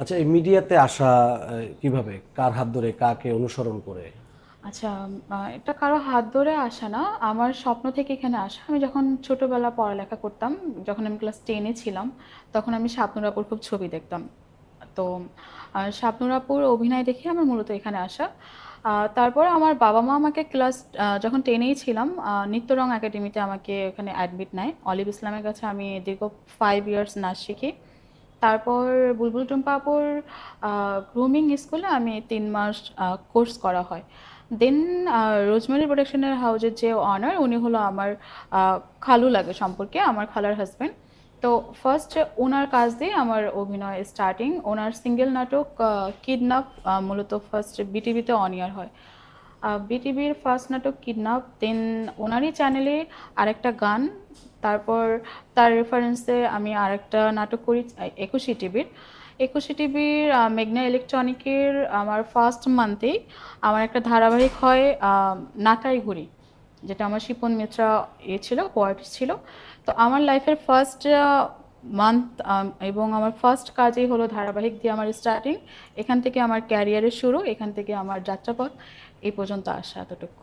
আচ্ছা, এই মিডিয়াতে আসা কিভাবে, কার হাত ধরে, কাকে অনুসরণ করে? আচ্ছা, এটা কারো হাত ধরে আসা না, আমার স্বপ্ন থেকে এখানে আসা। আমি যখন ছোটবেলা পড়ালেখা করতাম, যখন আমি ক্লাস 10-এ ছিলাম, তখন আমি শাবনূর আপুর খুব ছবি দেখতাম। তো শাবনূর আপুর অভিনয় দেখে আমার মূলত এখানে আসা। তারপরে আমার বাবা-মা আমাকে যখন 10-এই ছিলাম, নিত্যরং একাডেমিতে আমাকে ওখানে অ্যাডমিট নেয়। অলিভ ইসলামের কাছে আমি দীর্ঘ 5 ইয়ার্স নাচ শিখি। তারপর বুলবুল টুম্পা আপুর গ্রুমিং স্কুলে আমি 3 মাস কোর্স করা হয়। দেন রোজমেরি প্রোডাকশনের হাউজের যে অনার, উনি হলো আমার খালু লাগে সম্পর্কে, আমার খালার হাজব্যান্ড। তো ফার্স্ট ওনার কাজ দিয়ে আমার অভিনয় স্টার্টিং। ওনার সিঙ্গেল নাটক কিডন্যাপ মূলত ফার্স্ট বিটিভিতে অন ইয়ার হয়। বিটিভির ফার্স্ট নাটক কিডন্যাপ, দেন ওনারই চ্যানেলে আরেকটা গান, তারপর তার রেফারেন্সে আমি আরেকটা নাটক করি 21 টিভির। 21 টিভির মেঘনা ইলেকট্রনিকের আমার ফার্স্ট মান্থেই আমার একটা ধারাবাহিক হয় নাটাই ঘুরি, যেটা আমার শিপন মিত্রা ছিল, কোয়ার্টিস ছিল। তো আমার লাইফের ফার্স্ট মান্থ এবং আমার ফার্স্ট কাজই হলো ধারাবাহিক দিয়ে আমার স্টার্টিং। এখান থেকে আমার ক্যারিয়ারের শুরু, এখান থেকে আমার যাত্রাপথ এই পর্যন্ত আসা এতটুকু।